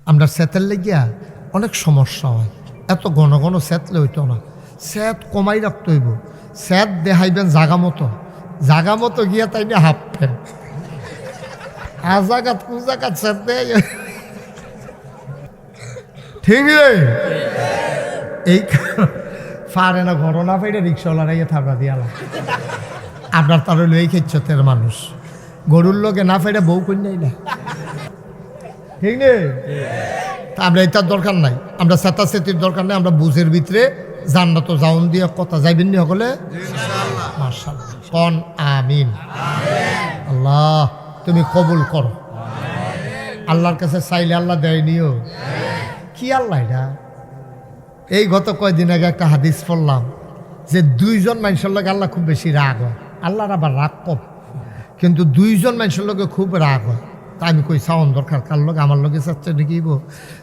আমরা সেতের লেগিয়া অনেক সমস্যা হয়, এত ঘন ঘন সেতলে হইতো না, সেত কমাই রাখতে হইব। সেত দেখাইবেন জাগা মতো গিয়া তাই না হাফ ফেন আজাগাত কুজাগাত সেত দেয় ঠিক রে। এই পারে না ঘটনা পাইলে রিক্সাওয়ালারা ইয়ে থাবড়া দিয়ালাম। আপনার তার হইল এই খেচ্ছতের মানুষ, গরুর লোকে না পাইলে বউ কন্যাই না, ঠিক নেই? তা আমরা এটার দরকার নাই, আমরা চেতাচেতির দরকার নেই, আমরা বুঝের ভিতরে জান্নাত জাউন দিয়ে কথা যাইবেন নি সকলে মাশাআল্লাহ কোন আমিন। আল্লাহ তুমি কবুল করো। আল্লাহর কাছে চাইলে আল্লাহ দেয়নিও কি আল্লাহ এটা। এই গত কয়েকদিন আগে একটা হাদিস পড়লাম যে 2জন মানুষের লোক আল্লাহ খুব বেশি রাগ হয়, আল্লাহর আবার রাগ কম, কিন্তু 2জন মানুষের লোকে খুব রাগ হয়। তা আমি কই চাওয়ান দরকার কার লোক, আমার লোকে চাচ্ছে নাকি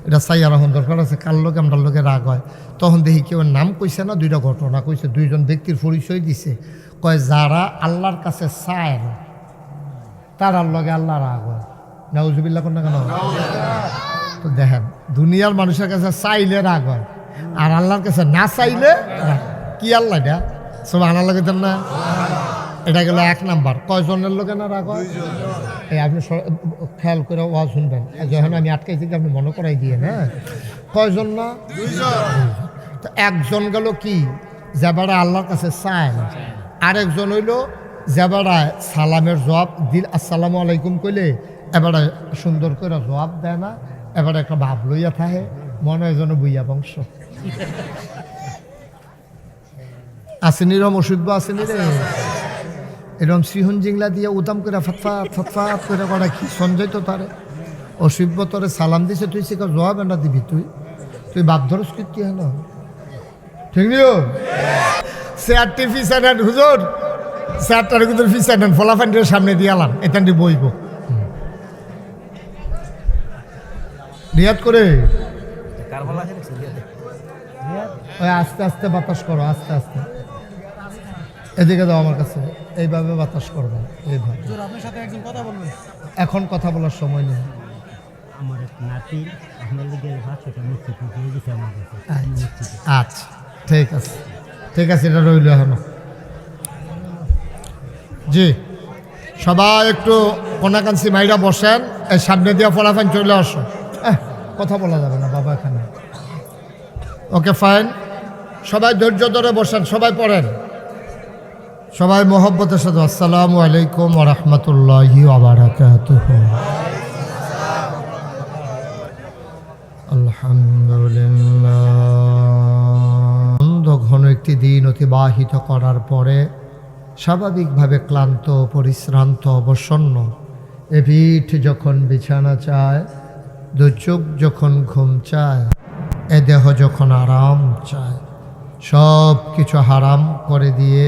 এটা চাইয়া রাখুন দরকার আছে, কার লোকে আমার লোকে রাগ হয়। তখন দেখি কেউ নাম কইছে না, 2টা ঘটনা কইছে, 2জন ব্যক্তির পরিচয় দিছে। কয় যারা আল্লাহর কাছে চায় না তারার লগে আল্লাহ রাগ হয়। নাউজুবিল্লাহ কোন না কেন? তো দেখেন দুনিয়ার মানুষের কাছে চাইলে রাগ হয়, আর আল্লাহর কাছে না চাইলে রাগ। কি আল্লাহ এটা সব আনার লাগে না? এটা গেল 1 নাম্বার। কয়জনের লোকে না রাগ হয়? এই আপনি খেয়াল করে ওয়াজ শুনবেন, যখন আমি আটকাইছি আপনি মনে করাই দিয়ে না। কয়জন না? 2জন। তো একজন গেল কি যাবারা আল্লাহর কাছে চায় না, আরেকজন হইল যাবারা সালামের জবাব দিল, আসসালামু আলাইকুম কইলে এবারে সুন্দর করে জবাব দেয় না, এবারে একটা ভাব লইয়া থাকে, মনে হয় যেন বুইয়া বংশ। আসেনি রম অসভ্য আসেনি রে, এরকম শ্রীহন জিংলা দিয়ে উদাম করে ফতফাত ফতফাত করে করা কি সঞ্জয় তো তারে অসভ্য তোরে সালাম দিছে, তুই সে জবাব এনা দিবি, তুই বাপ ধরস কীর্তি হয় না, ঠিক নিও। চেয়ারটি ফিসা নেন হুজুর, চেয়ারটার কিন্তু ফিসা নেন, ফলাফান্ডির সামনে দিয়ে আলাম, এখানটি বইব রিয়াদ করে ওই আস্তে আস্তে বাতাস করো, আস্তে আস্তে এদিকে দাও আমার কাছে, এইভাবে বাতাস করবে এইভাবে। এখন কথা বলার সময় নেই। আচ্ছা ঠিক আছে, ঠিক আছে, এটা রইল এখনো। জি সবাই একটু কোনাকাঞ্চি মাইরা বসেন, এই সামনে দিয়ে ফলাফান চলে আসো। কথা বলা যাবে না বাবা এখানে। ওকে ফাইন, সবাই ধৈর্য ধরে বসেন, সবাই পড়েন, সবাই মোহব্বতের সাথে আসসালামু আলাইকুম ওয়া রাহমাতুল্লাহি ওয়া বারাকাতুহু। আলহামদুলিল্লাহ। ঘন একটি দিন অতিবাহিত করার পরে স্বাভাবিকভাবে ক্লান্ত, পরিশ্রান্ত, অবসন্ন, এ পিঠ যখন বিছানা চায়, 2 চোখ যখন ঘুম চায়, এ দেহ যখন আরাম চায়, সব কিছু হারাম করে দিয়ে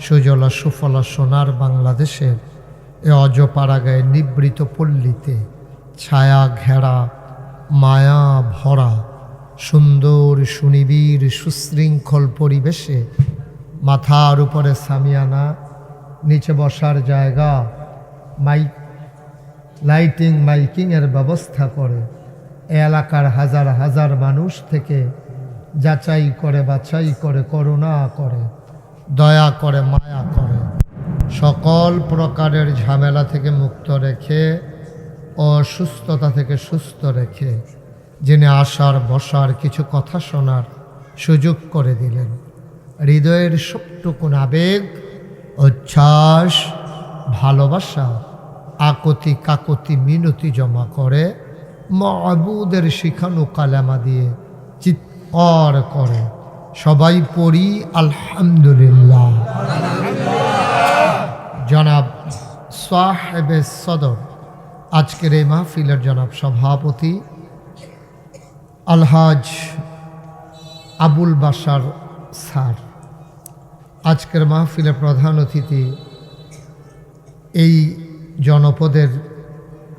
সুজলা সুফলা সোনার বাংলাদেশের এ অজপাড়াগায় নিবৃত পল্লীতে ছায়া ঘেরা মায়া ভরা সুন্দর সুনিবিড় সুশৃঙ্খল পরিবেশে মাথার উপরে সামিয়ানা, নিচে বসার জায়গা, মাইকিংয়ের ব্যবস্থা করে এ এলাকার হাজার হাজার মানুষ থেকে যাচাই করে বাছাই করে করুণা করে দয়া করে মায়া করে সকল প্রকারের ঝামেলা থেকে মুক্ত রেখে, অসুস্থতা থেকে সুস্থ রেখে যিনি আসার বসার কিছু কথা শোনার সুযোগ করে দিলেন, হৃদয়ের সবটুকুন আবেগ, উচ্ছ্বাস, ভালোবাসা, আকতি কাকতি মিনতি জমা করে মাবুদের শিখানো কালেমা দিয়ে চিৎকার করে সবাই পড়ি আলহামদুলিল্লাহ। জনাব সাহেবে সদর, আজকের এই মাহফিলের জনাব সভাপতি আলহাজ আবুল বাশার স্যার, আজকের মাহফিলের প্রধান অতিথি এই জনপদের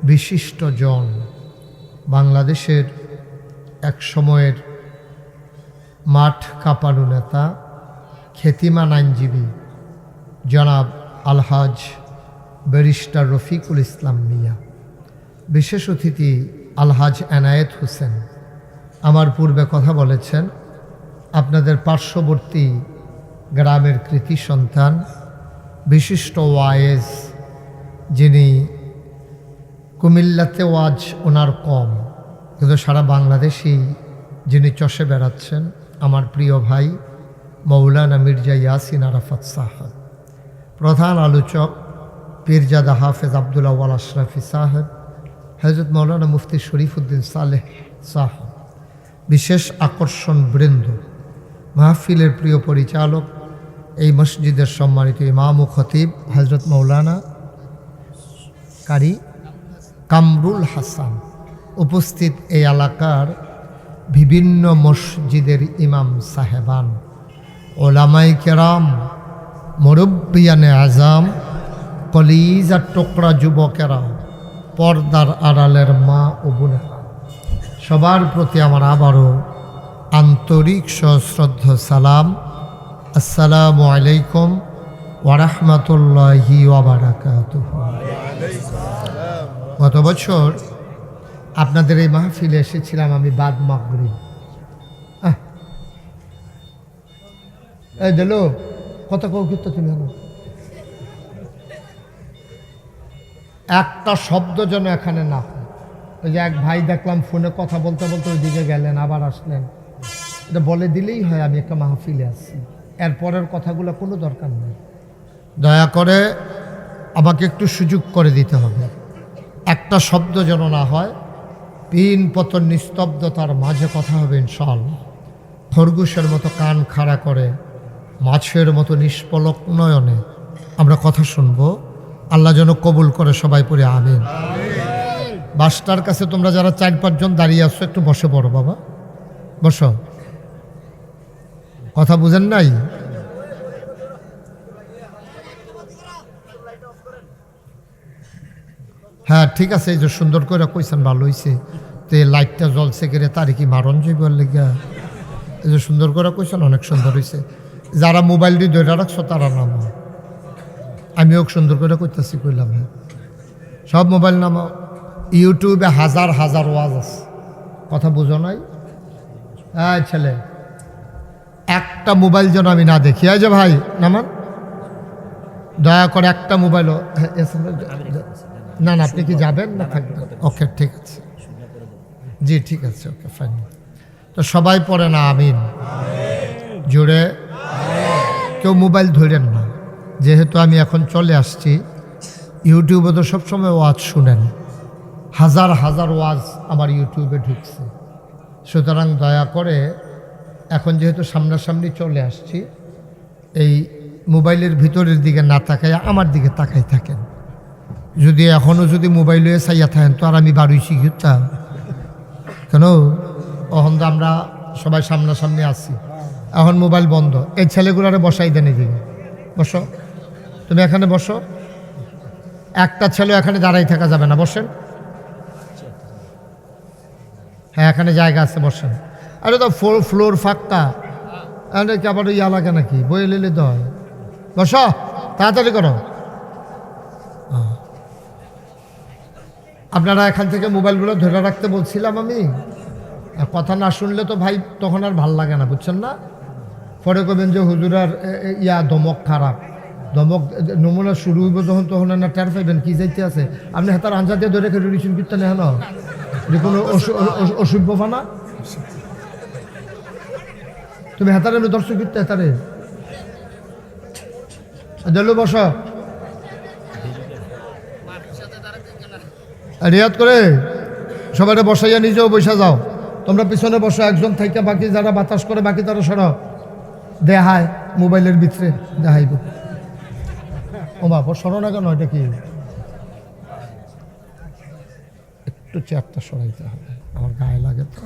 বিশিষ্ট জন, বাংলাদেশের এক সময়ের মাঠ কাঁপানো নেতা, খ্যাতিমান আইনজীবী জনাব আলহাজ ব্যারিস্টার রফিকুল ইসলাম মিয়া। বিশেষ অতিথি আলহাজ এনায়েত হোসেন আমার পূর্বে কথা বলেছেন। আপনাদের পার্শ্ববর্তী গ্রামের কৃতি সন্তান, বিশিষ্ট ওয়ায়েজ, যিনি কুমিল্লাতে ওয়াজ ওনার কম, কিন্তু সারা বাংলাদেশেই যিনি চষে বেড়াচ্ছেন, আমার প্রিয় ভাই মৌলানা মির্জা ইয়াসিন আরাফাত সাহেব। প্রধান আলোচক পীরজাদা হাফেজ আব্দুল আউয়াল আশরাফি সাহেব, হযরত মৌলানা মুফতি শরীফউদ্দিন সালেহ সাহেব, বিশেষ আকর্ষণ বৃন্দ, মাহফিলের প্রিয় পরিচালক, এই মসজিদের সম্মানিত ইমাম ও খতিব হযরত মৌলানা কারি কামরুল হাসান, উপস্থিত এই এলাকার বিভিন্ন মসজিদের ইমাম সাহেবান, ওলামাই কেরাম, মুরব্বিয়ানে আজাম, কলিজার টুকরা যুবকেরা, পর্দার আড়ালের মা ও বোনেরা, সবার প্রতি আমার আবারও আন্তরিক সশ্রদ্ধ সালাম। আসসালামু আলাইকুম ওয়া রাহমাতুল্লাহি ওয়া বারাকাতুহু। গত বছর আপনাদের এই মাহফিলে এসেছিলাম আমি বাদ মাগরিব। এই দিলো কত কৌকিত তুমি একটা শব্দ যেন এখানে না হয়। ওই যে এক ভাই দেখলাম ফোনে কথা বলতে বলতে ওইদিকে গেলেন, আবার আসলেন। এটা বলে দিলেই হয় আমি একটা মাহফিলে আছি, এরপরের কথাগুলো কোনো দরকার নেই। দয়া করে আমাকে একটু সুযোগ করে দিতে হবে। একটা শব্দ যেন না হয়, পিন পতন নিস্তব্ধতার মাঝে কথা হবে ইনশাআল্লাহ। খরগোশের মতো কান খাড়া করে, মাছের মতো নিষ্পলক নয়নে আমরা কথা শুনবো। আল্লাহ যেন কবুল করে, সবাই পড়ে আমিন। বাসটার কাছে তোমরা যারা 4-5 জন দাঁড়িয়ে আসছো একটু বসে পড়ো বাবা, বসো। কথা বুঝেন নাই? হ্যাঁ ঠিক আছে, এই যে সুন্দর করে কইছেন, ভালো হয়েছে। তো এই লাইটটা জ্বলছে কেড়ে তার কি মারণ যাইবার লেগা? এই যে সুন্দর করে কইছেন, অনেক সুন্দর হয়েছে। যারা মোবাইল দিয়ে ধরে রাখছো তারা নামাও। আমিও সুন্দর করে কইতেছি, কইলাম হ্যাঁ সব মোবাইল নামাও। ইউটিউবে হাজার হাজার ওয়াজ আছে, কথা বুঝো নাই? হ্যাঁ ছেলে, একটা মোবাইল যেন আমি না দেখি। এই যে ভাই নামান, দয়া করে একটা মোবাইলও। না না, আপনি কি যাবেন না থাকবেন? ওকে ঠিক আছে, জি ঠিক আছে, ওকে ফাইন। তো সবাই পড়ে না আমিন জুড়ে, কেউ মোবাইল ধরেন না। যেহেতু আমি এখন চলে আসছি, ইউটিউবে তো সবসময় ওয়াজ শুনেন, হাজার হাজার ওয়াজ আমার ইউটিউবে ঢুকছে। সুতরাং দয়া করে এখন যেহেতু সামনাসামনি চলে আসছি, এই মোবাইলের ভিতরের দিকে না তাকায় আমার দিকে তাকাই থাকেন। যদি এখনও যদি মোবাইলে চাইয়া থাকেন তো আর আমি বাড়ুইছি ঘুরতা কেন? এখন তো আমরা সবাই সামনাসামনি আছি, এখন মোবাইল বন্ধ। এই ছেলেগুলারে বসাই দেন, এদিকে বসো, তুমি এখানে বসো। একটা ছেলে এখানে দাঁড়াই থাকা যাবে না, বসেন। হ্যাঁ এখানে জায়গা আছে, বসেন। আরে তো ফ্লোর ফাঁকা, কি আবার ইয়া লাগে নাকি? বই লিলে তো হয়। বসো, তাড়াতাড়ি করো। আপনারা এখান থেকে মোবাইলগুলো ধরে রাখতে বলছিলাম আমি। কথা না শুনলে তো ভাই তখন আর ভাল লাগে না, বুঝছেন না? পরে কবেন যে হুজুরার ধমক খারাপ। ধমক নমুনা শুরু হইব যখন, তখন না টের পাইবেন কি যাইতে আছে। আপনি হাতার আঞ্জা দিয়ে ধরে রেখে রিসিন করতে নেন, যে কোনো অসভ্য ফানা। তুমি হেতারে দর্শক করতে হেতারে দিল, বস। রিয়াদ করে সবাই বসাইয়া নিজেও বসা যাও। তোমরা পিছনে বসো, একজন থাইকা বাকি যারা বাতাস করে বাকি তারা সরাও। দেখায় মোবাইলের ভিতরে দেখাইব। ও বাবা সরো না কেন? এটা কি একটু চেয়ারটা সরাইতে হবে, আমার গায়ে লাগে তো।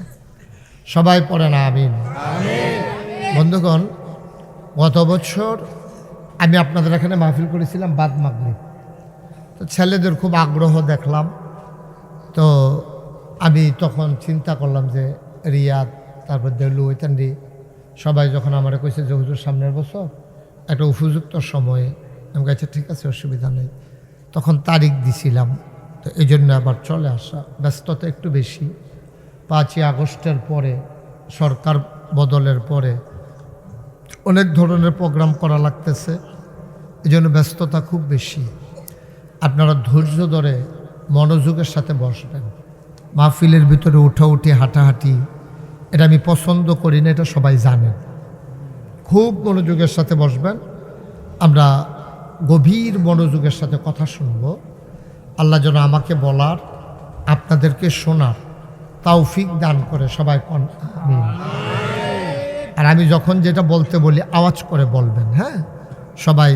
সবাই পড়ে না আমিন। বন্ধুগণ, গত বছর আমি আপনাদের এখানে মাহফিল করেছিলাম বাদ মাগরিব। তো ছেলেদের খুব আগ্রহ দেখলাম, তো আমি তখন চিন্তা করলাম যে রিয়াদ, তারপর দেলু, ওইতান্ডি সবাই যখন আমার কইছে যে হুজুর সামনের বছর একটা উপযুক্ত সময়ে, আমি কাছে ঠিক আছে অসুবিধা নেই। তখন তারিখ দিছিলাম তো এই জন্য আবার চলে আসা, ব্যস্ততা একটু বেশি। 5ই আগস্টের পরে, সরকার বদলের পরে অনেক ধরনের প্রোগ্রাম করা লাগতেছে, এই জন্য ব্যস্ততা খুব বেশি। আপনারা ধৈর্য ধরে মনোযোগের সাথে বসবেন। মাহফিলের ভিতরে উঠাউঠি হাঁটাহাঁটি এটা আমি পছন্দ করি না, এটা সবাই জানেন। খুব মনোযোগের সাথে বসবেন, আমরা গভীর মনোযোগের সাথে কথা শুনব। আল্লাহ যেন আমাকে বলার, আপনাদেরকে শোনার তৌফিক দান করে, সবাই আমিন। আর আমি যখন যেটা বলতে বলি আওয়াজ করে বলবেন, হ্যাঁ সবাই।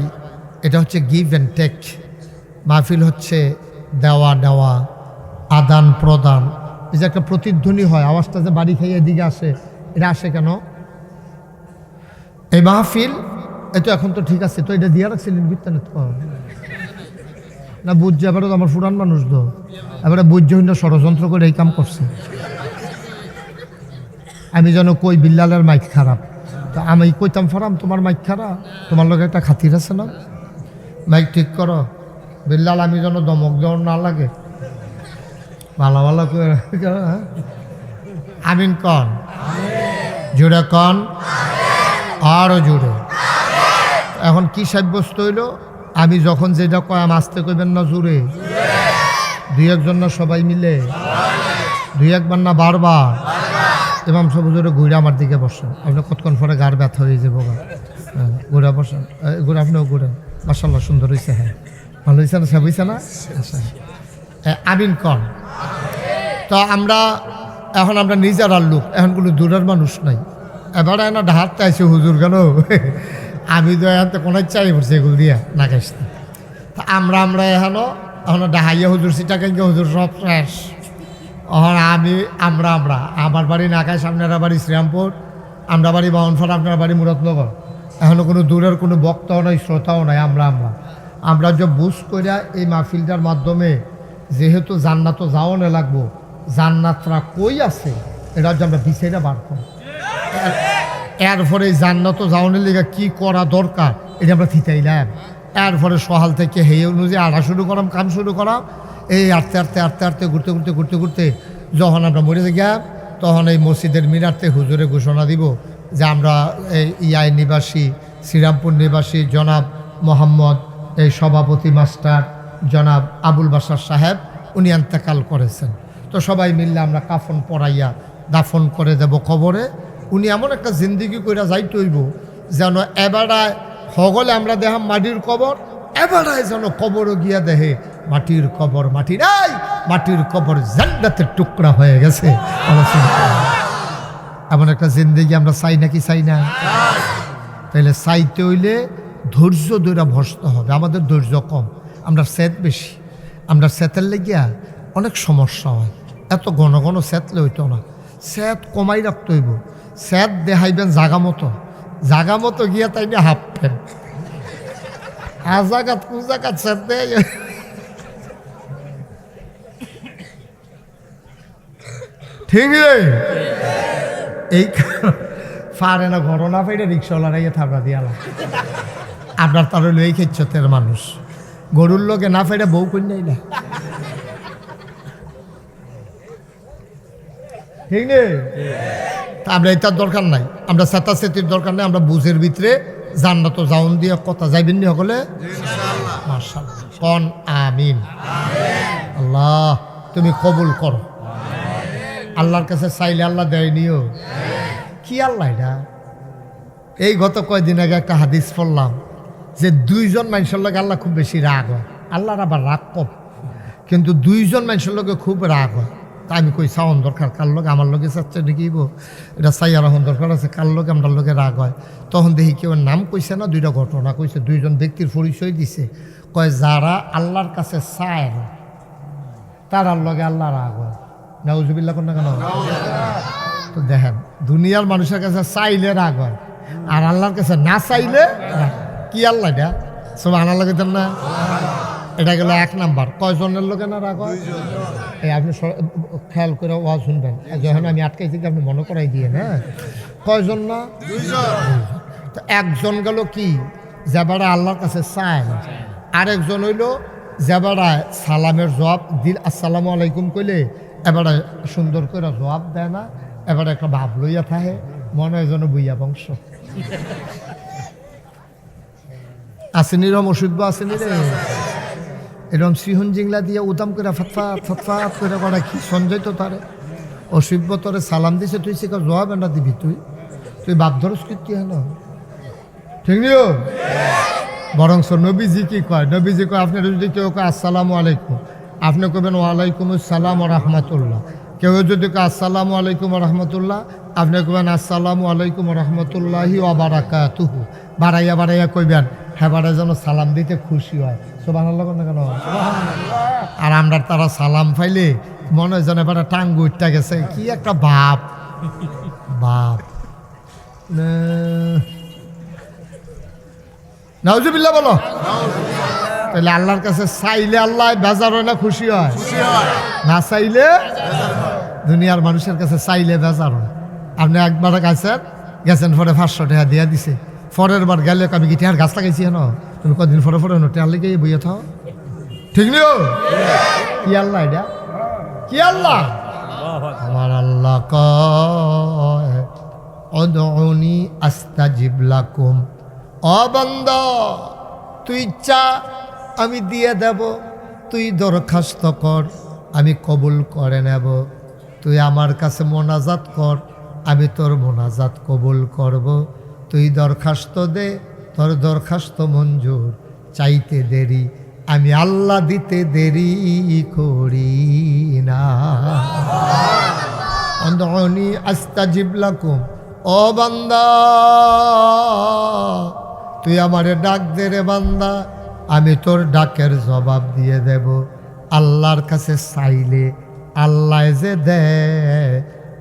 এটা হচ্ছে গিভ অ্যান্ড টেক। মাহফিল হচ্ছে দেওয়া নেওয়া, আদান প্রদান। এই যে একটা প্রতিধ্বনি হয়, আওয়াজটা যে বাড়ি খাইয়ে দিকে আসে, এটা আসে কেন? এই মাহফিল তো এখন তো ঠিক আছে, তো এটা দিয়ে রাখছিলেন বিত্তানে না বুঝছে। এবারে তো আমার পুরান মানুষ তো, এবারে বুঝ্যহীন ষড়যন্ত্র করে এই কাম করছে। আমি যেন কই বিল্লালের মাইক খারাপ, তো আমি কইতাম ফারাম তোমার মাইক খারাপ, তোমার লোক একটা খাতির আছে না, মাইক ঠিক করো। বিল্লাল আমি যেন দমক দেওয়ার না লাগে, ভালো ভালো করে আমিন কন, জুড়ে কন, আরও জুড়ে। এখন কি সাব্যস্ত হইল? আমি যখন যেটা কয় আমি আসতে কইবেন না জুড়ে, দুই একজন না সবাই মিলে, দুই একবার না বারবার। ইমাম সাহেব জোরে ঘুরে আমার দিকে বসেন, আপনি কতক্ষণ পরে গার ব্যথা হয়ে যাবো, ঘুরে বসেন, ঘুরে আপনিও ঘুরেন। মাশাআল্লাহ সুন্দর হয়েছে, হ্যাঁ ভালো হয়েছে না, সব হয়েছে না? আমিন কন। তো আমরা এখন আমরা নিজেরার লোক, এখন কোনো দূরের মানুষ নাই। এবারে না ঢাকতে আইসি হুজুর কেন, আমি তো এখন তো কোনো চাই পড়ছি এগুলো দিয়া না কাশতে। তা আমরা এখন ডাহাইয়া হুজুর সিটা কেন হুজুর সব শেষ। এখন আমরা আমার বাড়ি নাকায়, সামনের বাড়ি শ্রীরামপুর, আমরা বাড়ি বাউনফাড়া, আপনার বাড়ি মুরাদনগর। এখনও কোনো দূরের কোনো বক্তাও নাই, শ্রোতাও নাই। আমরা যে বুঝ করিয়া এই মাহফিলটার মাধ্যমে যেহেতু জান্নাতও যাওয়ানো লাগবো, জান্নাতরা কই আছে এটা যে আমরা বিচাইরা বার করি। এরপরে এই জান্নাতও যাওয়ানোর লিগে কী করা দরকার এটা আমরা থিতাইলাম। এরপরে সহাল থেকে হেয়ে অনুযায়ী আড়া শুরু করাম, কাম শুরু করাম। এই আটতে ঘুরতে যখন আমরা মরে গিয়া, তখন এই মসজিদের মিনারতে হুজুরে ঘোষণা দিব যে আমরা এই ইয়াই নিবাসী, শ্রীরামপুর নিবাসী জনাব মোহাম্মদ এই সভাপতি মাস্টার জনাব আবুল বাশার সাহেব উনি ইন্তেকাল করেছেন। তো সবাই মিললে আমরা কাফন পরাইয়া দাফন করে দেব কবরে। উনি এমন একটা জিন্দিগি কইরা যাইতে হইব যেন এবারায় হগলে আমরা দেখাম মাটির কবর, এবারায় যেন কবরও গিয়া দেহে মাটির কবর, মাটি নাই, মাটির কবর জান্নাতের টুকরা হয়ে গেছে। এমন একটা জিন্দিগি আমরা চাই নাকি চাই না? তাইলে চাইতে হইলে ধৈর্য ধরে বসতে হবে। আমাদের ধৈর্য কম, আমরা স্যাত বেশি। আমরা স্যাতের লেগিয়া অনেক সমস্যা হয়। এত ঘন ঘন স্যাতলে হইতো না, স্যাত কমাই রাখতে হইব। স্যাত দেখাইবেন জাগা মতো গিয়া তাই না হাঁপবেন, আজাগাত কুজাগাত স্যাত দেয়। ঠিক এই ফারে না ঘটনা পাইলে রিক্সাওয়ালারা থাবড়া দিয়ালাম। আপনার তার হইল এই খেচ্ছতের মানুষ, গরুর লোকে না ফেরে বউ কন্যাই না, ঠিক নেই? আমরা এটার দরকার নাই, আমরা চেতাচেতির দরকার নাই। আমরা বুঝের ভিতরে জান্নাত জাউন দিয়ে কথা যাইবেন নি সকলে? মাশাআল্লাহ কন আমিন। আল্লাহ তুমি কবুল করো। আল্লাহর কাছে চাইলে আল্লাহ দেয়নিও কি? আল্লাহ এটা এই গত কয়দিন আগে একটা হাদিস পড়লাম যে 2জন মানুষের লোক আল্লাহ খুব বেশি রাগ হয়। আল্লাহর আবার রাগ কম, কিন্তু 2জন মানুষের লোকে খুব রাগ হয়। তা আমি কই চাওন দরকার, কার লোক আমার লোকে চাচ্ছে দেখিব, এটা চাইয়া রাখুন দরকার আছে, কার লোকে আমার লোকে রাগ হয়। তখন দেখি কেউ নাম কইছে না, 2টা ঘটনা কইছে, 2জন ব্যক্তির পরিচয় দিছে। কয় যারা আল্লাহর কাছে চায় না তার লগে আল্লাহ রাগ হয়। নাউজুবিল্লাহ কোন না কেন? তো দেখেন দুনিয়ার মানুষের কাছে চাইলে রাগ হয়, আর আল্লাহর কাছে না চাইলে কি আল্লাহ এটা সব আনার লাগে না। এটা গেল 1 নাম্বার। কয়জনের লোকে না রাগ হয়? এই আপনি খেয়াল করে ওয়াজ শুনবেন, যখন আমি আটকাইছি আপনি মনে করাই দিয়ে। হ্যাঁ কয়জন না? 2জন। তো একজন গেল কি যাবারা আল্লাহর কাছে চায় না, আরেকজন হইল যেবারা সালামের জবাব দিল আসসালামু আলাইকুম কইলে এবারে সুন্দর করে জবাব দেয় না, এবারে একটা ভাব লইয়া থাকে, মনে হয় যেন বইয়া বংশ। আসেনি রম অসুখ আসেনি রে, এরকম শ্রীহন জিংলা দিয়ে উদাম করে ফতফাত ফতফাত করে করা কি সঞ্জয় তো তারে অসভ্য তোরে সালাম দিছে, তুই সে জবাব না দিবি, তুই বাপ ধরস কীর্তি হেন, ঠিক নিও। বরং নবীজি কি কয়, নবীজি কয় আপনার যদি কেউ কয় আসসালামু আলাইকুম, আপনি কবেন ওয়ালাইকুম আসসালাম রহমতুল্লাহ। কেউ যদি কয় আসসালামু আলাইকুম রহমতুল্লাহ, আপনি কবেন আসসালামু আলাইকুম রহমতুল্লাহি ওয়া বারাকাতুহু। বাড়াইয়া বাড়াইয়া কইবেন, হ্যাঁ বাড়াই যেন সালাম দিতে খুশি হয়। সুবহানাল্লাহ না কেন? আর আমরা তারা সালাম পাইলে মনে হয় যেন এবারে টাঙ্গু উঠতে গেছে, কি একটা ভাব ভাব। নাউজুবিল্লাহ বলো। তাহলে আল্লাহর কাছে চাইলে আল্লাহ বেজার হয় না খুশি হয়? না চাইলে দুনিয়ার মানুষের কাছে চাইলে বেজার হয়। আপনি একবার গেছেন পরে 500 টাকা দিয়া দিছে, পরের বার গেলে আমি কি টেহার গাছ লাগাইছি হেন, তুমি কদিন পরে পরে টেহার লেগে বইয়া থাও, ঠিক নিও। কি আল্লাহ এটা, কি আল্লাহ? আমার আল্লাহ কয় উদউনি আস্তাজিব লাকুম। ও বান্দা, তুই চা আমি দিয়ে দেব, তুই দরখাস্ত কর আমি কবুল করে নেব, তুই আমার কাছে মোনাজাত কর আমি তোর মোনাজাত কবুল করব, তুই দরখাস্ত দে তোর দরখাস্ত মঞ্জুর, চাইতে দেরি আমি আল্লাহ দিতে দেরি করি না। উদউনি আস্তাজিব লাকুম। ও বান্দা, তুই আমারে ডাক দে রে বান্দা, আমি তোর ডাকের জবাব দিয়ে দেব। আল্লাহর কাছে চাইলে আল্লাহ যে দে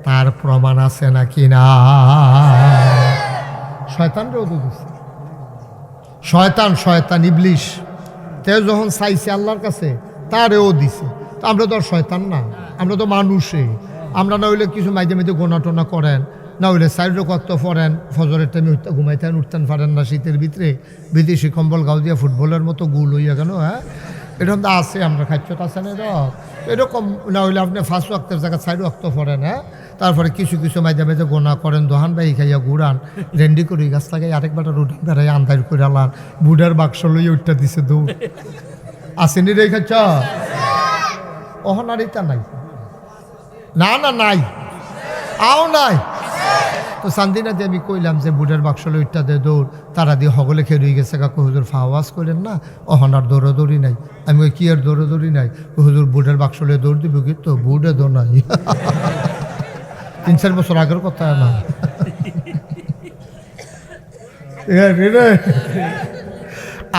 তার প্রমাণ আছে নাকি না? শয়তানরেও তো দিছে, শয়তান ইবলিশ তে যখন চাইছে আল্লাহর কাছে তারেও দিছে। তো আমরা তো আর শয়তান না, আমরা তো মানুষে। আমরা না হইলে কিছু মাঝে মাঝে গোনা টোনা করেন, না হইলে সাইড রকত পড়েন, ফজরের টাইমে ঘুমাইতেন উঠতেন পারেন না, শীতের ভিতরে বিদেশি কম্বল গাও দিয়া ফুটবলের মতো গুল হইয়া কেন? হ্যাঁ, এরকম তো আছে, আমরা খাচ্ছত আছে না এরকম। না হইলে আপনি 5 ওয়াক্তের জায়গায় 4 ওয়াক্ত পড়েন। হ্যাঁ, তারপরে কিছু মাঝে মাঝে গোনা করেন, দোহান বাই খাইয়া গুড়ান, রেন্ডি করি গাছ লাগাই, আরেকবার রুটিন বেড়াই আন্দার করে আলান, বুড়ার বাক্স লইয়া উঠটা দিছে দৌড়। আসেনি রে খাচ্ছ? অহনারিতা নাই, না না নাই, আও নাই। তো চান্দিনা দিয়ে আমি কইলাম যে বুড়ের বাক্সলে উঠটা দে দৌড়, তারা দিয়ে হগলে খেয়ে রয়ে গেছে। কাকু হুজুর ফাওয়াজ করেন না, অহনার দৌড়াদৌড়ি নাই। আমি ওই কি আর দৌড়াদৌড়ি নাই? হুজুর বুড়ের বাক্সলে দৌড় দিব কি? তো বুড়ে দৌড় নাই, 3-4 বছর আগের কথা না।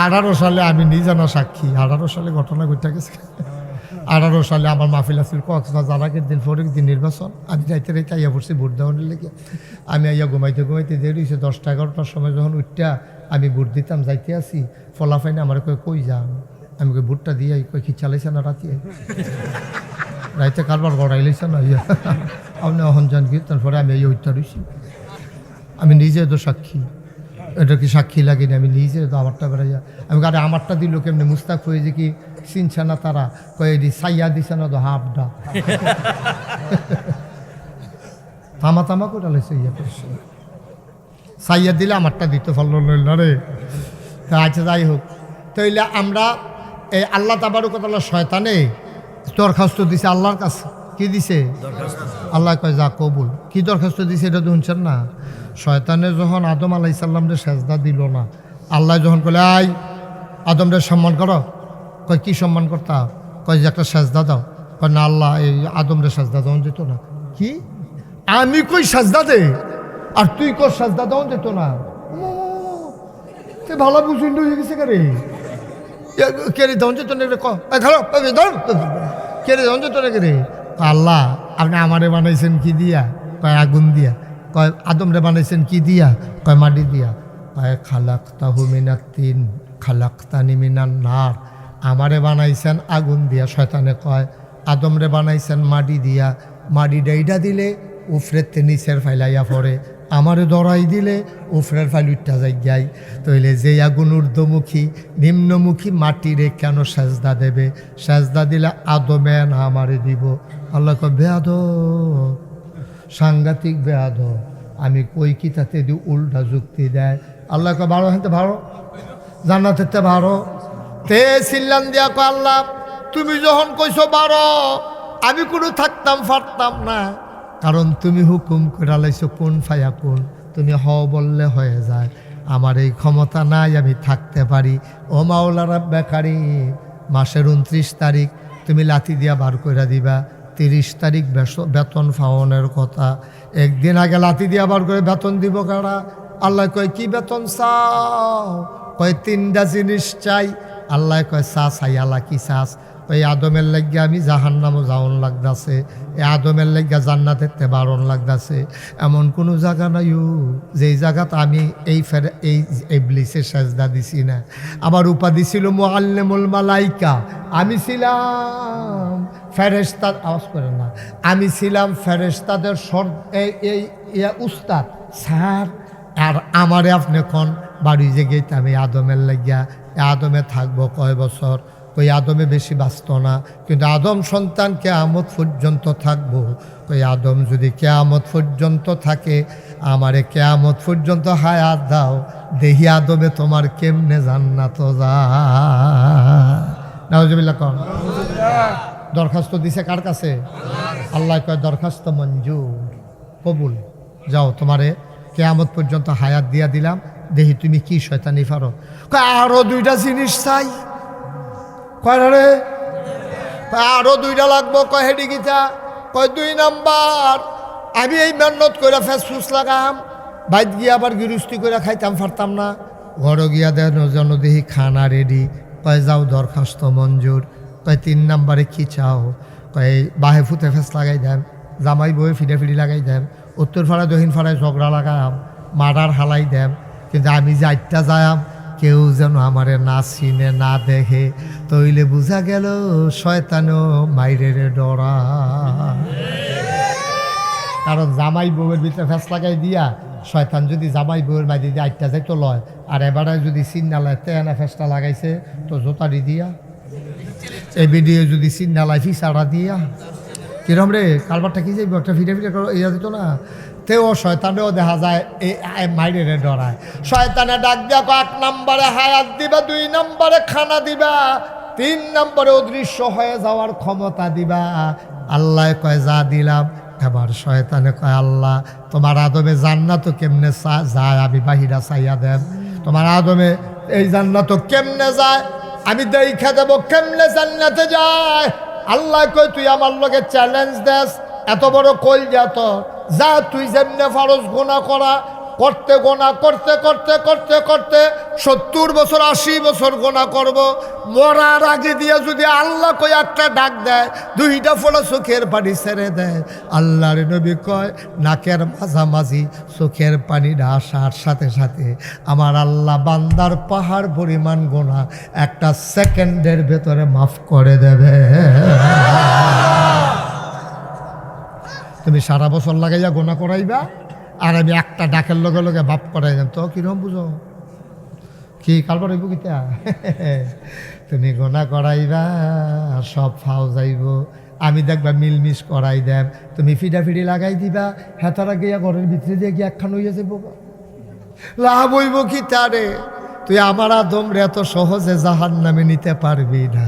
18 সালে আমি নিজে সাক্ষী, 18 সালে ঘটনা ঘটে গেছে। 18 সালে আমার মাহফিল আসছিল কক্সবাজার, আগের দিন পরের দিন নির্বাচন। আমি যাইতে রেখে আইয়া পড়ছি ভোট দেওয়ার লেগে। আমি আইয়া ঘুমাইতে দেরি হয়েছে, 10টা-11টার সময় যখন উঠটা আমি ভোট দিতাম যাইতে আসি, ফলাফাইনে আমার কই যান, আমি কই ভোটটা দিয়ে কই কি চালাইছে না রাতে, রাইতে কারবার গড়াইলেছে না ইয়া, আপনি অহন যান কি? তারপরে আমি এই উঠটা রয়েছি, আমি নিজে তো সাক্ষী। এটা কি সাক্ষী লাগেনি? আমি নিজে তো আমারটা বেড়াইয়া, আমি আরে আমারটা দিল কেমনি? মুস্তাক হয়ে যে কি চিনছে না তারা, কয়ে সাইয়া দিছে না তো হাফডা থামা করে লাইছে, ইয়া করছে সাইয়া দিলে আমারটা দিতে পারল না রে। আচ্ছা যাই হোক, তাইলে আমরা এই আল্লাহ তাবারকতাআলা শয়তানে দরখাস্ত দিছে আল্লাহর কাছে। কি দিছে? আল্লাহ কয় যা কবুল। কি দরখাস্ত দিছে এটা তো শুনছেন না? শয়তানে যখন আদম আলাইহিস সালামরে সেজদা দিল না, আল্লাহ যখন কইলে আই আদমরে সম্মান করো, কয় কি সম্মান করতা? কয় যে একটা সেজদা দাও। কয় না আল্লাহ এই আদমরে সেজদা দেওয়া যেত না। কি আমি কই সেজদা দে আর তুই কর সেজদা দেওয়া যেত না? তুই ভালো বুঝুন হয়ে গেছে কে রে? কেড়ে দেওয়া যেত না? কেড়ে দেওয়া যেত না কে রে? আল্লাহ আপনি আমারে বানাইছেন কি দিয়া? কয় আগুন দিয়া। কয় আদমরে বানাইছেন কি দিয়া? কয় মাটি দিয়া। কয় খালাকতাহু মিনাত তিন খালাকতানি মিনান নার। আমারে বানাইছেন আগুন দিয়া। শয়তানে কয় আদমরে বানাইছেন মাটি দিয়া, মাটি ডাইডা দিলে উফরেতে নিচের ফাইলাইয়া পড়ে, আমারে দরাই দিলে উফরের ফাইলুটটা যাই তইলে যে আগুন ঊর্ধ্বমুখী নিম্নমুখী মাটিরে কেন সেজদা দেবে? সেজদা দিলে আদমে না আমারে দিব। আল্লাহ কয় বেয়াদব, সাংঘাতিক বেয়াদব। আমি কই কি তাতে দি উল্টা যুক্তি দেয়। আল্লাহ কয় ভালো হইতে ভালো, জান্নাতেতে ভালো। তে সিল্লান দিয়া কয় আল্লাহ তুমি যখন কইছো বারো, আমি কোনো থাকতাম পারতাম না, কারণ তুমি হুকুম করে লাইছো কোন ফায়া কোন, তুমি হ বললে হয়ে যায়। আমার এই ক্ষমতা নাই আমি থাকতে পারি। ও মাওলা রাব্বে কারীম, মাসের 29 তারিখ তুমি লাথি দিয়া বার করে দিবা, 30 তারিখ বেতন পাওনের কথা, একদিন আগে লাথি দিয়া বার করে বেতন দিব কারা? আল্লাহ কয় কি বেতন চাও? কয় 3টা জিনিস চাই। আল্লাহ কয় চাই। আল্লাহ কি চাস? ওই আদমের লাগিয়া আমি জাহান্নামও যাওন লাগতাছে, এই আদমের লাগিয়া জান্নাতের বারণ লাগতাছে। এমন কোনো জায়গা নাইও যেই জায়গাত আমি এই ইবলিসের সেজদা দিছি না। আমার উপাধি ছিল মুআল্লিমুল মালাইকা। আমি ছিলাম ফেরেশতার, আওয়াজ করে না, আমি ছিলাম ফেরেশতাদের উস্তাদ স্যার। আর আমারে আপনি কোন বাড়ি যে গেইতে আমি আদমের লাগিয়া, আদমে থাকবো কয় বছর? ওই আদমে বেশি বাঁচত না, কিন্তু আদম সন্তান কিয়ামত পর্যন্ত থাকবো। ওই আদম যদি কিয়ামত পর্যন্ত থাকে, আমারে কিয়ামত পর্যন্ত হায়াত দাও, দেহি আদমে তোমার কেমনে জান্নাত যায়। নাউজুবিল্লাহ কন। দরখাস্ত দিছে কার কাছে? আল্লাহ কয় দরখাস্ত মঞ্জুর, কবুল। যাও, তোমারে কিয়ামত পর্যন্ত হায়াত দিয়া দিলাম, দেহি তুমি কি শয়তানি পারো। কয় আরো 2টা জিনিস চাই। কয় রে আরো 2টা লাগবো। কয় হেডি গীতা? কয় 2 নাম্বার, আমি এই মেহনত করে ফেসফুস লাগাম, বাইত গিয়া আবার গৃহস্থী করে খাইতাম পারতাম না, ঘরে গিয়া দেন যেন দেখি খানা রেডি। কয় যাও, দরখাস্ত মঞ্জুর। কয় 3 নাম্বারে কি চাও? কয় বাহে ফুতে ফেস লাগাই দেন, জামাই বয়ে ফিরি লাগাই দেন, উত্তর ফাড়ায় দক্ষিণ ফাড়ায় ঝগড়া লাগাম, মার্ডার হালাই দেন, কিন্তু আমি যে 8টা যায়াম কেউ যেন আমারে না চিনে না দেখে, তইলে বুঝা গেল শয়তানও মাইরের ডরা। কারণ জামাই বউয়ের ভিতরে ফেস লাগাই দিয়া শয়তান যদি জামাই বউয়ের মাঝে দিয়ে 8টা যাইতো লয়, আর এবারে যদি চিন্নালায় তেনা ফেসটা লাগাইছে তো জোতারি দিয়া, এই ভিডিও যদি চিন্নালায় ফিসাড়া দিয়া, কিরম রে কারবারটা কি যাইব, একটা ফিরে ইয়া দিত না। তেও শয়তানেও দেখা যায় এই মাইরে ডরায়। শয়তানে ডাক দিয়া 1 নম্বরে হায়াত দিবা, 2 নম্বরে খানা দিবা, 3 নম্বরে অদৃশ্য হয়ে যাওয়ার ক্ষমতা দিবা। আল্লাহ কয় যা দিলাম। এবার শয়তানে কয় আল্লাহ তোমার আদমে জান্নাত কেমনে যায়, আমি বাহিরা চাইয়া দেন। তোমার আদমে এই জান্নাত কেমনে যায়, আমি দেখা দেব কেমনে জান্নাতে যায়। আল্লাহ কয় তুই আমার লগে চ্যালেঞ্জ দেস, এত বড় কল যা যা, তুই যেমনে ফারজ গোনা করা করতে গোনা করতে করতে করতে করতে 70 বছর 80 বছর গোনা করব, মরার আগে দিয়ে যদি আল্লাহ কয় একটা ডাক দেয়, 2টা ফোঁটা চোখের পানি ছেড়ে দেয়, আল্লাহর নবী কয় নাকের মাঝামাঝি চোখের পানিটা আসার সাথে সাথে আমার আল্লাহ বান্দার পাহাড় পরিমাণ গোনা 1 সেকেন্ডের ভেতরে মাফ করে দেবে। তুমি সারা বছর লাগাইয়া গোনা করাইবা, আর আমি একটা ডাকের লগে লগে বাপ করাই যাম, তো কিরম বুঝো কি কালবার হইব কিতা? তুমি গোনা করাইবা সব ফাও যাইব, আমি দেখবা মিলমিশ করাই দেম, তুমি ফিডাফিডি লাগাই দিবা, হেতারা গিয়া ঘরের ভিতরে দিয়ে গিয়ে একখান হইয়া যাইব, লাভ হইব কি তারে? তুই আমার আদম রে এত সহজে জাহান্নামে নিতে পারবি না।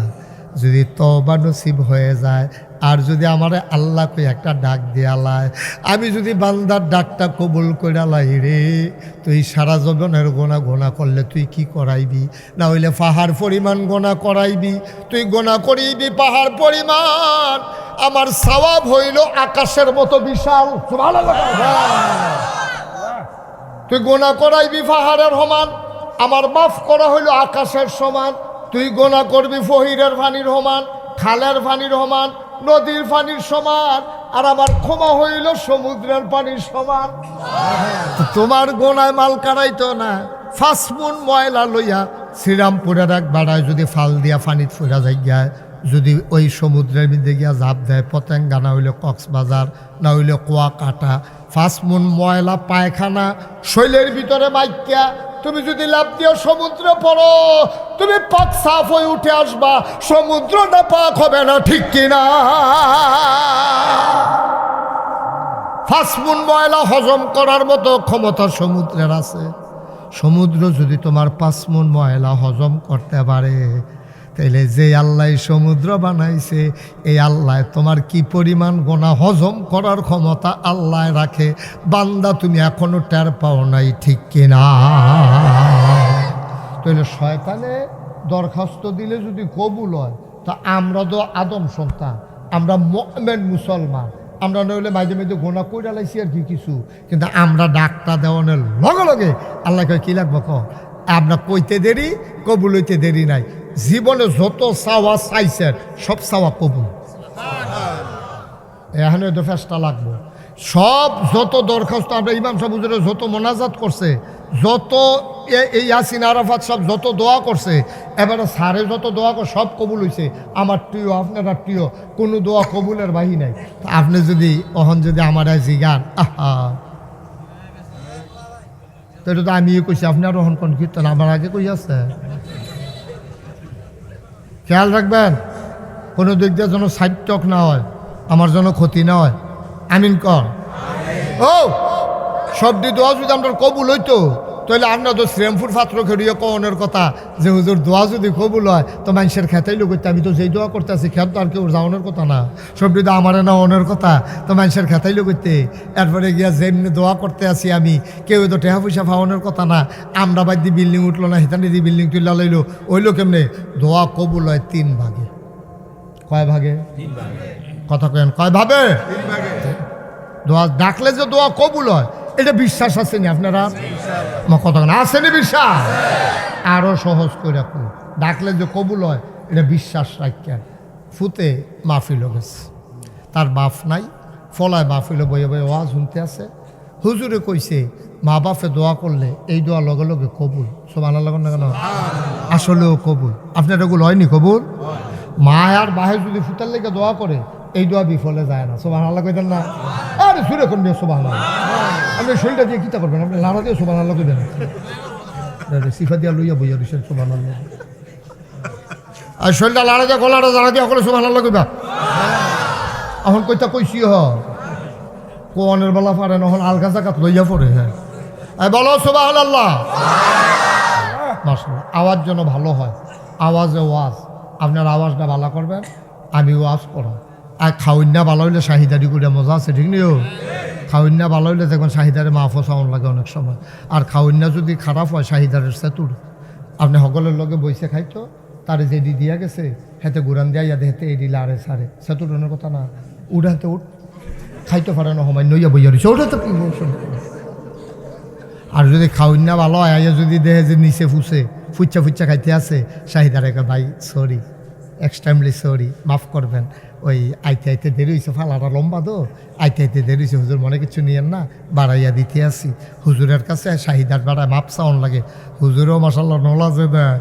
যদি তওবা নসিব হয়ে যায়, আর যদি আমারে আল্লাহ কই একটা ডাক দিয়ালায়, আমি যদি বান্দার ডাকটা কবুল কইরালাই রে, তুই সারা জীবনের গোনা করলে তুই কি করাইবি? না হইলে পাহাড় পরিমাণ গোনা করাইবি, তুই গোনা করিবি পাহাড় পরিমাণ, আমার সওয়াব হইল আকাশের মতো বিশাল। সুবহানাল্লাহ। তুই গোনা করাইবি পাহাড়ের সমান, আমার মাফ করা হইল আকাশের সমান। তুই গোনা করবি ফহিরের পানির সমান, খালের পানির সমান, নদীর পানির সমান, আর আমার ক্ষমা হইল সমুদ্রের পানির সমান। তোমার গোনায় মাল কারাইতো না। 5 মুন ময়লা লইয়া শ্রীরামপুরের এক বাড়ায় যদি ফাল দিয়া পানিত ফুরা যায়, যদি ওই সমুদ্রের মধ্যে গিয়া ঝাঁপ দেয়, পতেঙ্গা না হইলে কক্সবাজার না হইলে কুয়াকাটা, ফাসমুন ময়লা পায়খানা শৈলের ভিতরে মাইক্যা তুমি যদি লাভ দিয়ে সমুদ্রে পড়ো, তুমি পাক সাফ হয়ে উঠে আসবা, সমুদ্রটা পাক হবে না, ঠিক কিনা? ফাসমুন ময়লা হজম করার মতো ক্ষমতা সমুদ্রের আছে। সমুদ্র যদি তোমার পাসমুন ময়লা হজম করতে পারে, তাইলে যে আল্লাহ সমুদ্র বানাইছে এই আল্লাহ তোমার কি পরিমাণ গোনা হজম করার ক্ষমতা আল্লাহ রাখে, বান্দা তুমি এখনো টের পাও নাই, ঠিক কিনা? তাহলে শয়তানে দরখাস্ত দিলে যদি কবুল হয়, তা আমরা তো আদম সন্তান, আমরা মুমিন মুসলমান, আমরা নইলে মাঝে মাঝে গোনা কইরা লাইছি আর কি কিছু, কিন্তু আমরা ডাকটা দেওয়ানোর লগে লগে আল্লাহ কয় কি লাগবো ক, আমরা কইতে দেরি কবুল হইতে দেরি নাই। জীবনে যত চাওয়া চাইছেন সব চাওয়া কবুল। এখানে তো ফেসটা লাগবো। সব যত দরখাস্ত আমরা ইমাম সাহেব হুজুরে যত মোনাজাত করছে, যত এই ইয়াসিন আরাফাত সব যত দোয়া করছে, এবারে সারে যত দোয়া করে সব কবুল হয়েছে। আমার প্রিয়, আপনারা প্রিয়, কোনো দোয়া কবুলের বাহি নাই। আপনি যদি অহন যদি আমার জিগান, আহা, তো এটা তো আমিও কইছি, আপনি আর অহন কোন কীর্তন আমার আগে কই আছে। খেয়াল রাখবেন কোনো দিক দিয়ে যেন সাইটক না হয়, আমার যেন ক্ষতি না হয়। আমিন কর। ও সব দিয়ে দোয়া যদি আমরা কবুল হইতো, তাহলে আমরা তো শ্রেমপুর পাত্র খেড়িয়ে কনের কথা যে হুজুর দোয়া যদি কবুল হয় তো মানুষের খেতাই লোক করতে, আমি তো যেই দোয়া করতে আছি খেত তো আর কেউ যাওয়ানোর কথা না, সব দিয়ে আমারে না অনের কথা, তো মানুষের খেতাই লোক করতে। এরপরে গিয়া যেমনি দোয়া করতে আছি আমি, কেউ তো টেহা পয়সা পাওয়ানোর কথা না। আমরা বাদ দিয়ে বিল্ডিং উঠলো না, হিতানি দিয়ে বিল্ডিং তুলে লাইলো, ওইলো কেমনে? দোয়া কবুল হয় 3 ভাগে। কয় ভাগে? কথা কেন কয় ভাবে? দোয়া ডাকলে যে দোয়া কবুল হয়, এটা বিশ্বাস আসেনি আপনারা? কথা আসেনি বিশ্বাস? আরো সহজ করে রাখুন, ডাকলে যে কবুল হয় এটা বিশ্বাস রাখেন। ফুতে মাহফিল গেছে, তার বাপ নাই, ফলায় মাহফিল বয়ে বয়ে ওয়াজ শুনতে আছে। হুজুরে কইছে মা বাপে দোয়া করলে এই দোয়া লগে লগে কবুল। সুবহানাল্লাহ না কেন? আসলেও কবুল। আপনার এগুলো হয়নি কবুল? মা আর বাহে যদি ফুটার লেগে দোয়া করে এই দোয়া বিফলে যায় না। সুবহানাল্লাহ কইতেন না? আরে সুরে কোন দিয়ে সুবহানাল্লাহ। আপনি শরীরটা দিয়ে কিতা করবেন? আপনি লাড়া দিয়ে সুবহানাল্লাহ কইবেন, সিফা দিয়া লইয়া বইয়া দিচ্ছেন সুবহানাল্লাহ। আর শরীরটা লাড়া দিয়া গলাটা জানা দিয়া করে সুবহানাল্লাহ কইবা। এখন কইতা কইছি হ কোনের বেলা পারে না, এখন আলগা জাকাত লইয়া পড়ে। হ্যাঁ বলো সুবহানাল্লাহ। মাশাআল্লাহ। আওয়াজ যেন ভালো হয়, আওয়াজে ওয়াজ। আপনার আওয়াজটা ভালো করবেন, আমি ওয়াজ করা। আর খাওয়াইনা ভালো হইলে শাহিদারি করে মজা আছে, ঠিক নিও? খাওয়াইনা ভালো হইলে দেখবেন শাহিদারে মাফও চাউন লাগে অনেক সময়। আর খাওয়াইনা যদি খারাপ হয় শাহিদারের সেতুর, আপনি সকলের লগে বইসে খাইতো, তারে যেডি দিয়া গেছে হেতে গুরান দিয়া ইয়াদে হেতে এডি লারে সারে সেতুটনের কথা না, উঠাতে উঠ খাইতে পারে না সময় নইয়া বইয়া রয়েছে, ওটাতে কি বলছেন? আর যদি খাওয়াইনা ভালো হয়, আইয়া যদি দেহে যে নিচে ফুসে ফুচ্চা ফুচ্চা খাইতে আছে, শাহিদারে ভাই সরি, এক্সট্রিমলি সরি, মাফ করবেন, ওই আইতে আইতে দেরি হয়েছে, ফালাটা লম্বা তো, আইতে আইতে দেরি হয়েছে, হুজুর মনে কিছু নিয়েন না, বাড়াইয়া দিতে আসি। হুজুরের কাছে শাহিদার বাড়ায় মাপ চাউন লাগে, হুজুরও মাশাআল্লাহ নলাজে দেয়।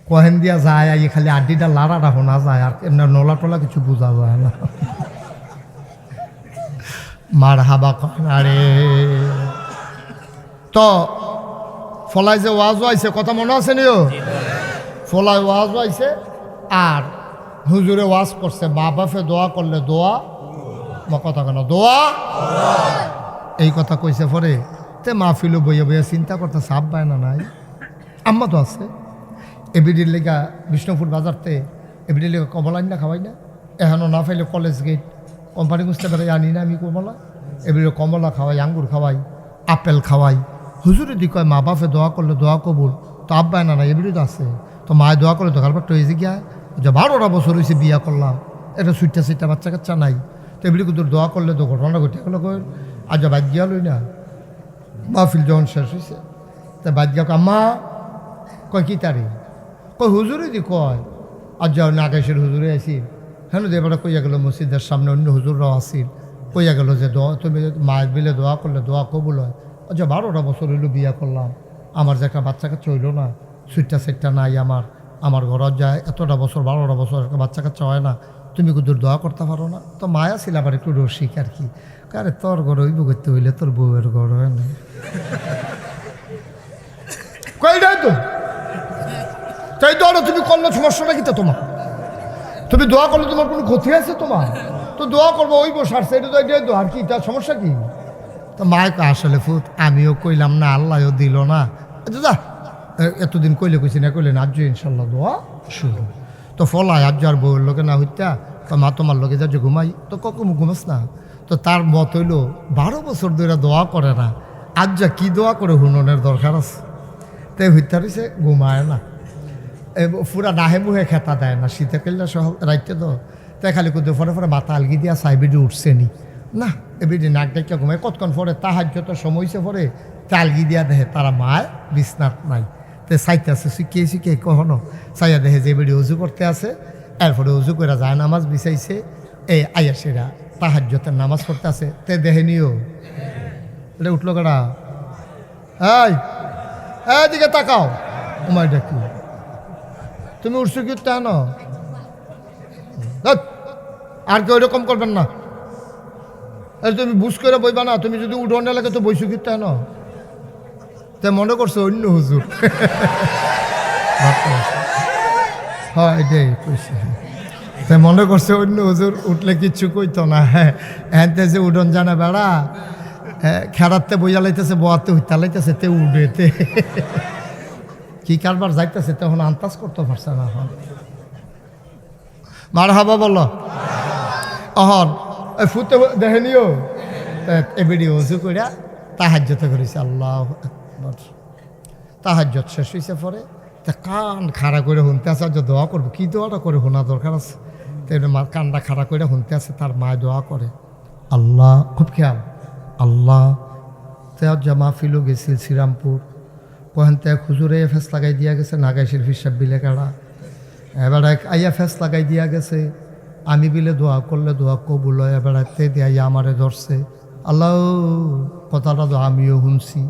কহেন দিয়া যায়, আই খালি আড্ডিটা লাড়াটা শোনা যায়, আর এমনি নলা টলা কিছু বোঝা যায় না। মার হাবা কন। আরে তো ফলাই যে ওয়াজ আইছে, কথা মনে আছে নিও? ফলাই ওয়াজ আইছে আর হুজুরে ওয়াজ করছে, মা বাপে দোয়া করলে দোয়া, কথা কেন দোয়া, এই কথা কইছে। পরে তে মাহফিলও বইয়া বইয়া চিন্তা করতে সাপ পায় না নাই, আম্মা তো আছে এবিডির লেগা বিষ্ণুপুর বাজারতে, এবিডির লেগা কমলা আনি না খাওয়াই না, এখনও না পাইলে কলেজ গেট কোম্পানি বুঝতে পারে আনি না আমি কমলা, এবিডি কমলা খাওয়াই, আঙ্গুর খাওয়াই, আপেল খাওয়াই। হুজুরে দি কয় মা বাপে দোয়া করলে দোয়া কবুল, তো আব্বায় না নাই এবিডি তো আছে, তো মায়ে দোয়া করলে তো কারবার হয়েছে গিয়া, যে 12টা বছর হয়েছে বিয়া করলাম, এটা সুইটটা সুইটটা বাচ্চা কাচ্চা নাই, তো এবিডি কিন্তু দোয়া করলে তো ঘটনা ঘটে গেল। কই আজ বাদ গিয়া লই না, মাহফিল যখন শেষ হয়েছে তা বাদ গিয়া আম্মা কয় কি তারি, কই হুজুরে দি কয় আজ যাও নাগেশের হুজুরে আসিল, হ্যাঁ এবারে কইয়া গেল মসজিদের সামনে অন্য হুজুররাও আসিল, কইয়া গেল যে দোয়া তুমি মায়ের বিলে দোয়া করলে দোয়া কবুল হয়। আচ্ছা 12টা বছর হইলো বিয়া করলাম, আমার যে একটা বাচ্চা কাচ্চা হইল না, সুইটটা সেটটা নাই আমার ঘর যায়, এতটা বছর 12টা বছর একটা বাচ্চা কাচ্চা হয় না, তুমি কুদুর দোয়া করতে পারো না? তো মায়া ছিল আবার একটু রসিক আর কি, আরে তোর ঘর হইব করতে হইলে তোর বউয়ের ঘর হয় না। কইটাই তো তাই তো, তুমি করলে সমস্যাটা কি? তো তোমার তুমি দোয়া করলে তোমার কোনো ক্ষতি আছে? তোমার তো দোয়া করবো ওই বসারছে, এটা তো এটাই তো, আর কি তার সমস্যা কি? তো মায় আসলে ফুত আমিও কইলাম না, আল্লাহও দিল না, যা এতদিন কইলে কইছি না, কইলে না আজ ইনশাল্লাহ দোয়া শুরু। তো ফলায় আজ আর বউয়ের লোকে না হইতা, তো মা তোমার লোকে যা ঘুমাই, তো কখন ঘুমাস না? তো তার মত হইল 12 বছর ধরে দোয়া করে না, আজ যা কি দোয়া করে হুননের দরকার আছে। তাই হইতে রয়েছে ঘুমায় না, পুরা নাহে মুহে খেতা দেয় না, শীতে কেললে সহ রাইতে তো তাই খালি কুদে ফরে ফরে মাথা আলগি দিয়া সাইবিডি উঠছে নি না, এবিডি নাক ডাকিয়া ঘুমায়। কতক্ষণ পরে তাহার যত সময় হয়েছে পরে তালগি দিয়া দেখে তারা মায় বিছনাত নাই, তে চাইতে আছে শিখিয়ে কখনো চাইয়া দেখে যে বেডি উজু করতে আছে, এরপরে উজু করে যায় নামাজ বিছাইছে, এই আয়াসেরা তাহার যতের নামাজ পড়তে আছে, তে দেখে নিও এটা উঠলো কেডা? এই এদিকে তাকাও, তোমার ডাকি তুমি উঠছো কি তেন? আর কেউ এরকম করবেন না, তুমি বুঝ করে বইবা না, তুমি যদি উঠোনে লাগে তো বইছো কি তেন? তাই মনে করছো অন্য হুজুর। হ্যাঁ এটাই কইছে, তাই মনে করছে অন্য হুজুর উঠলে কিচ্ছু কইতো না। হ্যাঁ হ্যাঁতে যে উঠোন জানা বেড়া, হ্যাঁ খেড়াতে বইয়া লাইতেছে, বোয়াতে হইতা লাইতেছে, তে উঠেতে কি কারবার যাইতেছে তখন আন্দাজ করতে পারছে না। এখন মারহাবা বলো অহন ফুতে দেখে নিও, এবিডি উজু কইরা তাহাজ্জুদ করেছে, আল্লাহু আকবার। তাহাজ্জুদ শেষ হইছে পরে তা কান খাড়া করে শুনতে আছে, আজ দোয়া করবো, কি দোয়াটা করে শোনা দরকার আছে? তাই মার কানটা খাড়া করে শুনতে আছে, তার মায় দোয়া করে আল্লাহ, খুব খেয়াল আল্লাহ। তেও জামা ফিলো গেছিল শ্রীরামপুর, কহেন তে খুজুরে ফেস লাগাই দিয়া গেছে, নাগাইশের হিসাব বিলে কাড়া, এবার আইয়া ফেস লাগাই দিয়া গেছে, আমি বিলে দোয়া করলে দোয়া কবুল হয়, এবার তে দিয়া আমারে ধরছে। আল্লাহ কথাটা তো আমিও শুনছি,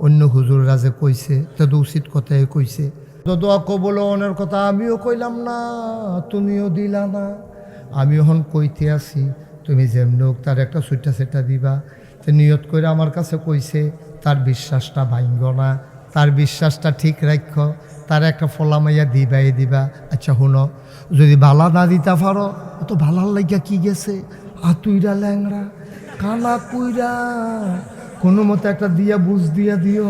অন্য হুজুররা যে কইছে তে তো উচিত কথাই কইছে, তো দোয়া কবুল অনের কথা আমিও কইলাম না, তুমিও দিলা না, আমি এখন কইতে আছি, তুমি যেমনি হোক তার একটা সুইটা সেটা দিবা। তো নিয়ত করে আমার কাছে কইছে, তার বিশ্বাসটা ভাঙ্গ না, তার বিশ্বাসটা ঠিক রাখ, তার একটা ফলামাইয়া দিবাই দিবা। আচ্ছা শুনো, যদি বালা না দিতে পারো তো বালার লাগিয়া কি গেছে, আতুইরা ল্যাংরা কানা কুইরা কোনো মতো একটা দিয়া বুঝ দিয়া দিও,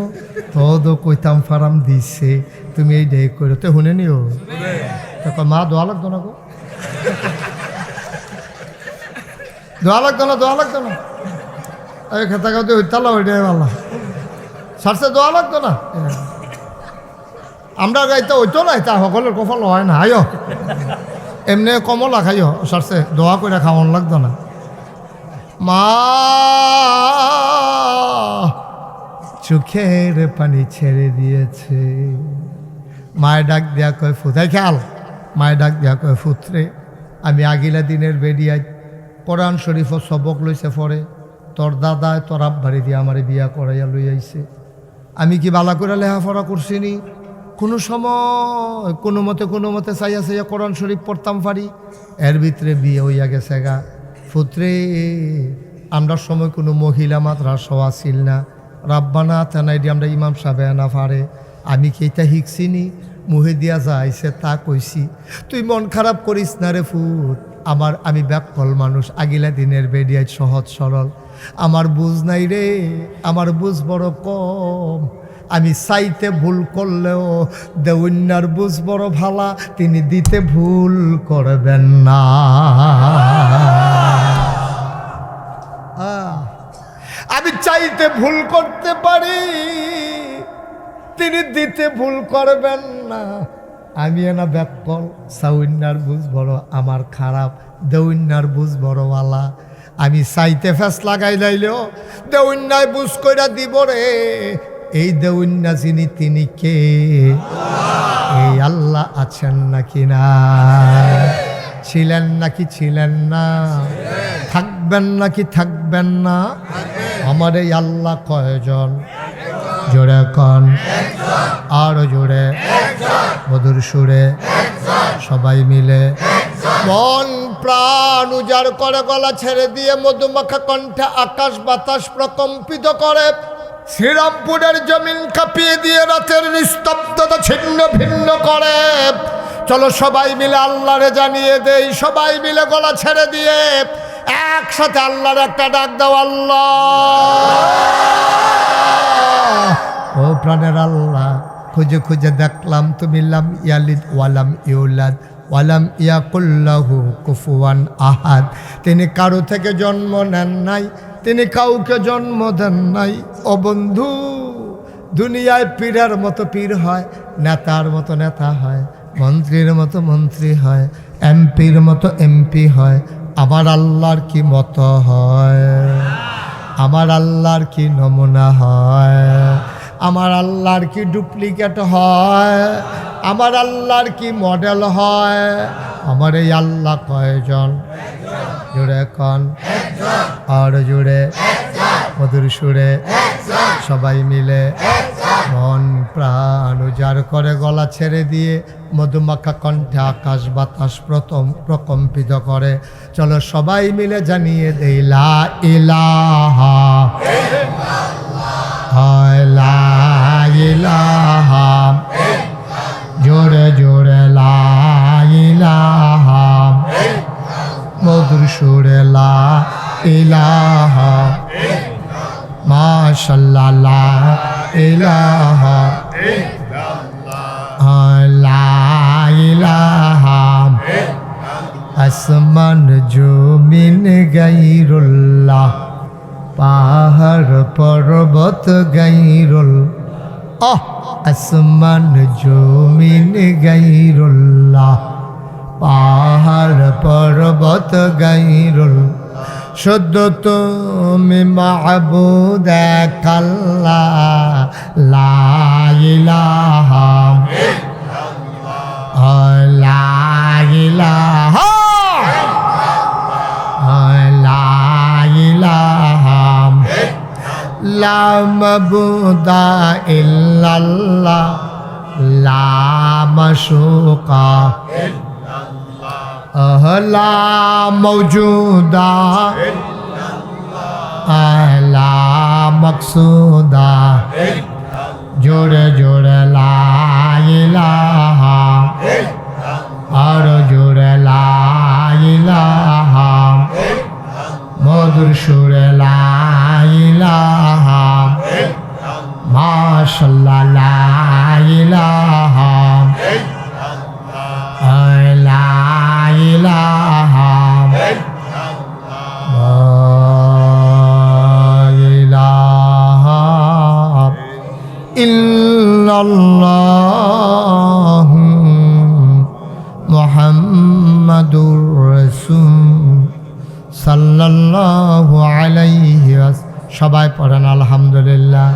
তো কইতাম ফারাম দিছে, তুমি এই ডে করো তো শুনে নিও। তখন মা দোয়া লাগতো না গো, দোয়া লাগতো না, দোয়া লাগতো না, এই খেতা খাতে হইতাল ওইটাই ভালো সারছে, দোয়া লাগতো না। আমরা গাইতে হইতো না, তা সকলের কফল হয় না, আয়ো এমনি কমলা খাইও সারছে, দোয়া করে খাওয়ান লাগতো না। মা চোখের পানি ছেড়ে দিয়েছে, মায়ের ডাক দেয়া কয় ফুতাই খেয়াল, মায়ের ডাক দেয়া কয় ফুতরে, আমি আগিলা দিনের বেরিয়ায় কোরআন শরীফ সবক লইছে পরে, তোর দাদায় তোর আব্বারে দিয়ে আমার বিয়া করাইয়া লই আইছে, আমি কি বালা করে লেখাপড়া করছি নি? কোনো সময় কোনো মতে চাইয়া চাইয়া কোরআন শরীফ পড়তাম পারি, এর ভিতরে বিয়ে হইয়া গেছে গা। পুত্রে আমরা সময় কোনো মহিলা মাদ্রাসা আসিল না, রাব্বানা তেনাইডি আমরা ইমাম সাহেব না পারে, আমি কি এটা শিখছিনি? মুহে দিয়া যাইছে তা কইছি, তুই মন খারাপ করিস না রে ফুট, আমি ব্যাকল মানুষ, আগিলা দিনের বেডিয়ায় সহজ সরল, আমার বুঝ নাই রে, আমার বুঝ বড় কম, আমি চাইতে ভুল করলেও দেউন্যার বুঝ বড় ভালা, তিনি দিতে ভুল করবেন না। আমি চাইতে ভুল করতে পারি, তিনি দিতে ভুল করবেন না। আমি এনা ব্যাকল, সাউন্যার বুঝ বড় আমার খারাপ, দেউন্যার বুঝ বড় ওয়ালা, আমি চাইতে ফেস লাগাই লাইলেও দেউন্যায় বুঝ কইরা দিব রে। এই দেউন্যা যিনি তিনি কে? এই আল্লাহ আছেন নাকি না? ছিলেন নাকি ছিলেন না? থাকবেন নাকি থাকবেন না? আমার এই আল্লাহ কয়জন? জোরে কন, আরো জোরে, মধুর সুরে, সবাই মিলে মন প্রাণ উজাড় করে গলা ছেড়ে দিয়ে মধুমাখা কণ্ঠে আকাশ বাতাস প্রকম্পিত করে, শ্রীরামপুরের জমিন কাঁপিয়ে দিয়ে রাতের নিস্তব্ধতা ছিন্ন ভিন্ন করে। চলো সবাই মিলে আল্লাহরে জানিয়ে দেই, সবাই মিলে গলা ছেড়ে দিয়ে একসাথে আল্লাহর একটা ডাক দাও, আল্লাহ। ও প্রাণের আল্লাহ, খুঁজে খুঁজে দেখলাম তুমি লাম ইয়ালিদ ওয়ালাম ইউলাদ ওয়ালাম ইয়াকুল্লাহু কুফুয়ান আহাদ। তিনি কারো থেকে জন্ম নেন নাই, তিনি কাউকে জন্ম দেন নাই। ও বন্ধু, দুনিয়ায় পীরের মতো পীর হয়, নেতার মতো নেতা হয়, মন্ত্রীর মতো মন্ত্রী হয়, এমপির মতো এমপি হয়। আমার আল্লাহর কি মতো হয়? আমার আল্লাহর কি নমুনা হয়? আমার আল্লাহর কি ডুপ্লিকেট হয়? আমার আল্লাহর কি মডেল হয়? আমার এই আল্লাহ কয়জন? জুড়ে কন, আর জুড়ে মধুর সুরে সবাই মিলে মন প্রাণ উজাড় করে গলা ছেড়ে দিয়ে মধুমাখা কণ্ঠে আকাশ বাতাস প্রকম্পিত করে। চলো সবাই মিলে জানিয়ে দেই লা ইলাহা লা ইলাহা, জোরে জোরে লা ইলাহা, মধুর সুরে লা ইলাহা, মাশাআল্লাহ লা ইলাহা লা ইলাহা, আসমান জমিন গায়রুল্লাহ, পাহাড় পর্বত গায়রুল, আসমান জমিন গায়রুল্লাহ, পাহাড় পর্বত গায়রুল, শুদ্ধ তুমি মাহবুদ এক আল্লাহ, লা ইলাহা লা ইলাহা লা ইলাহা, লা মাবুদা ইল্লাল্লাহ, লা মাশুকা লা মৌজুদা লা মকসুদা, জোরে জোরে লা ইলাহা, আর জোরে লা ইলাহা, মধুর সুরে লা ইলাহা, মাশাআল্লাহ লা ইলাহা লা ইলাহা ইলাহা ইল্লাল্লাহ মুহাম্মাদুর রাসূল সাল্লাল্লাহু আলাইহি ওয়াসাল্লাম। সবাই পড়েন আলহামদুলিল্লাহ।